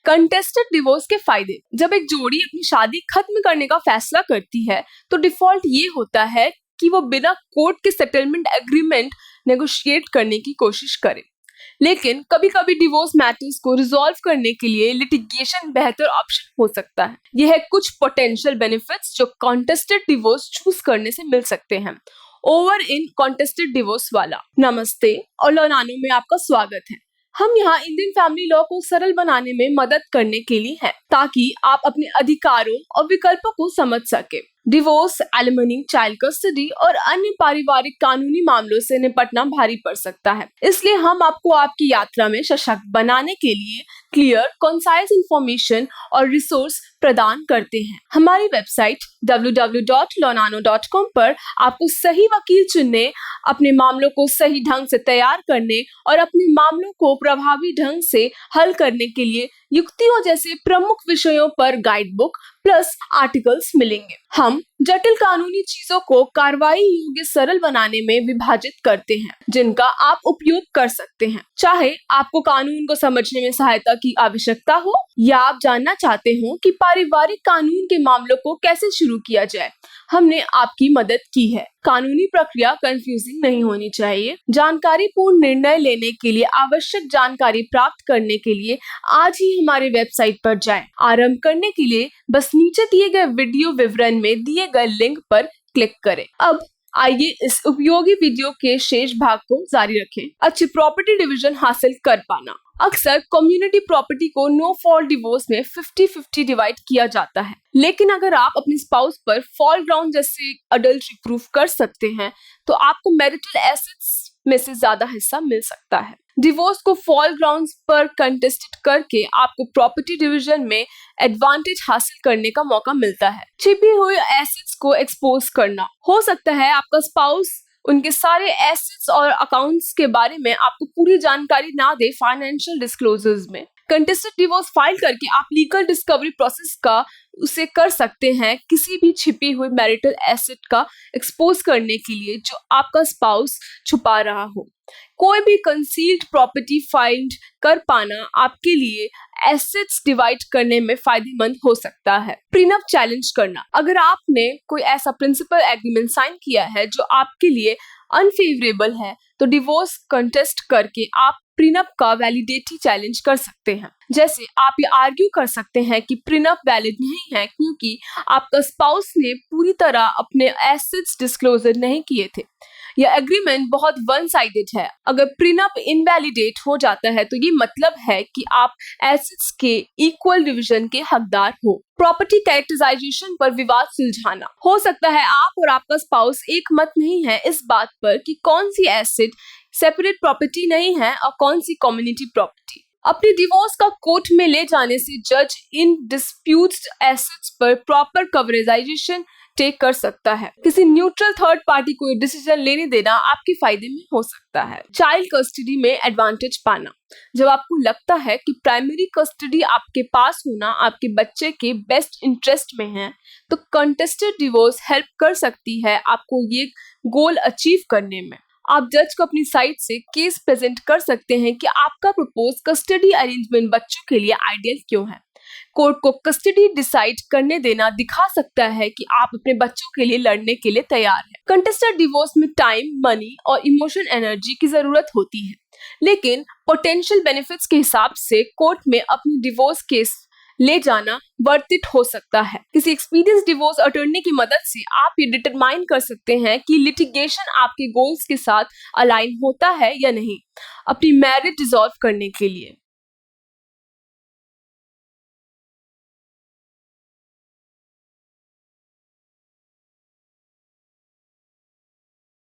Contested divorce के फायदे। जब एक जोड़ी अपनी शादी खत्म करने का फैसला करती है तो डिफॉल्ट ये होता है कि वो बिना कोर्ट के सेटलमेंट एग्रीमेंट नेगोशिएट करने की कोशिश करे। लेकिन कभी कभी डिवोर्स मैटर्स को रिजॉल्व करने के लिए लिटिगेशन बेहतर ऑप्शन हो सकता है। यह है कुछ पोटेंशियल बेनिफिट्स जो कॉन्टेस्टेड डिवोर्स चूज करने से मिल सकते हैं। ओवर इन कॉन्टेस्टेड डिवोर्स वाला। नमस्ते और लोनानो में आपका स्वागत है। हम यहाँ इंडियन फैमिली लॉ को सरल बनाने में मदद करने के लिए हैं, ताकि आप अपने अधिकारों और विकल्पों को समझ सके। डिवोर्स, एलिमनी, चाइल्ड कस्टडी और अन्य पारिवारिक कानूनी मामलों से निपटना भारी पड़ सकता है। इसलिए हम आपको आपकी यात्रा में सशक्त बनाने के लिए क्लियर, कंसाइज इंफॉर्मेशन और रिसोर्स प्रदान करते हैं। हमारी वेबसाइट www.lonano.com पर आपको सही वकील चुनने, अपने मामलों को सही ढंग से तैयार करने और अपने मामलों को प्रभावी ढंग से हल करने के लिए युक्तियों जैसे प्रमुख विषयों पर गाइड बुक प्लस आर्टिकल्स मिलेंगे। हम जटिल कानूनी चीजों को कार्रवाई योग्य सरल बनाने में विभाजित करते हैं, जिनका आप उपयोग कर सकते हैं। चाहे आपको कानून को समझने में सहायता की आवश्यकता हो या आप जानना चाहते हो कि पारिवारिक कानून के मामलों को कैसे शुरू किया जाए, हमने आपकी मदद की है। कानूनी प्रक्रिया कंफ्यूजिंग नहीं होनी चाहिए। जानकारी पूर्ण निर्णय लेने के लिए आवश्यक जानकारी प्राप्त करने के लिए आज ही हमारे वेबसाइट पर जाएं। आरंभ करने के लिए बस नीचे दिए गए वीडियो विवरण में दिए गए लिंक पर क्लिक करें। अब आइए इस उपयोगी वीडियो के शेष भाग को जारी रखें। अच्छी प्रॉपर्टी डिवीजन हासिल कर पाना। अक्सर कम्युनिटी प्रॉपर्टी को नो फॉल्ट डिवोर्स में 50-50 डिवाइड किया जाता है, लेकिन अगर आप अपने स्पाउस पर फॉल्ट ग्राउंड जैसे अडल्ट्री प्रूफ कर सकते हैं तो आपको मैरिटल एसेट्स में से ज्यादा हिस्सा मिल सकता है। डिवोर्स को फॉल्ट ग्राउंड्स पर कंटेस्टेड करके आपको प्रॉपर्टी डिवीजन में एडवांटेज हासिल करने का मौका मिलता है। छिपी हुई एसेट्स को एक्सपोज करना। हो सकता है आपका स्पाउस उनके सारे एसेट्स और अकाउंट्स के बारे में आपको पूरी जानकारी ना दे फाइनेंशियल डिस्क्लोजर्स में। कंटेस्टेड डिवोर्स फाइल करके आप लीगल डिस्कवरी प्रोसेस का उसे कर सकते हैं किसी भी छिपी हुई मैरिटल एसेट का एक्सपोज करने के लिए जो आपका स्पाउस छुपा रहा हो। कोई भी कंसील्ड प्रॉपर्टी फाइंड कर पाना आपके लिए एसेट्स डिवाइड करने में फायदेमंद हो सकता है। प्रीनप चैलेंज करना। अगर आपने कोई ऐसा प्रिंसिपल एग्रीमेंट साइन किया है जो आपके लिए अनफेवरेबल है तो डिवोर्स कंटेस्ट करके आप प्रीनप का वैलिडिटी चैलेंज कर सकते हैं। जैसे आप ये आर्ग्यू कर सकते हैं कि प्रीनप वैलिड नहीं है क्योंकि आपका स्पाउस ने पूरी तरह अपने एसेट्स डिस्क्लोजर नहीं किए थे। यह एग्रीमेंट बहुत वन साइडेड है। अगर प्रीनप इनवैलिडेट हो जाता है तो ये मतलब है कि आप एसेट्स के इक्वल डिवीजन के हकदार हो। प्रॉपर्टी कैरेक्टराइजेशन पर विवाद सुलझाना। हो सकता है आप और आपका स्पाउस एक मत नहीं है इस बात पर कि कौन सी एसेट सेपरेट प्रॉपर्टी नहीं है और कौन सी कम्युनिटी प्रॉपर्टी। अपने डिवोर्स का कोर्ट में ले जाने से जज इन डिस्प्यूट्स एसेट्स पर प्रॉपर कवरेजाइजेशन टेक कर सकता है। किसी न्यूट्रल थर्ड पार्टी को ये डिसीजन लेने देना आपके फायदे में हो सकता है। चाइल्ड कस्टडी में एडवांटेज पाना। जब आपको लगता है कि प्राइमरी कस्टडी आपके पास होना आपके बच्चे के बेस्ट इंटरेस्ट में है तो कंटेस्टेड डिवोर्स हेल्प कर सकती है आपको ये गोल अचीव करने में। आप जज को अपनी साइड से केस प्रेजेंट कर सकते हैं कि आपका प्रपोज कस्टडी अरेंजमेंट बच्चों के लिए आइडियल क्यों है। कोर्ट को कस्टडी डिसाइड करने देना दिखा सकता है कि आप अपने बच्चों के लिए लड़ने के लिए तैयार हैं। कंटेस्टेड डिवोर्स में टाइम, मनी और इमोशन एनर्जी की जरूरत होती है, लेकिन पोटेंशियल बेनिफिट्स के हिसाब से कोर्ट में अपनी डिवोर्स केस ले जाना वर्थ इट हो सकता है। किसी एक्सपीरियंस डिवोर्स अटॉर्नी की मदद से आप ये डिटरमाइन कर सकते हैं कि लिटिगेशन आपके गोल्स के साथ अलाइन होता है या नहीं अपनी मैरिज डिसॉल्व करने के लिए।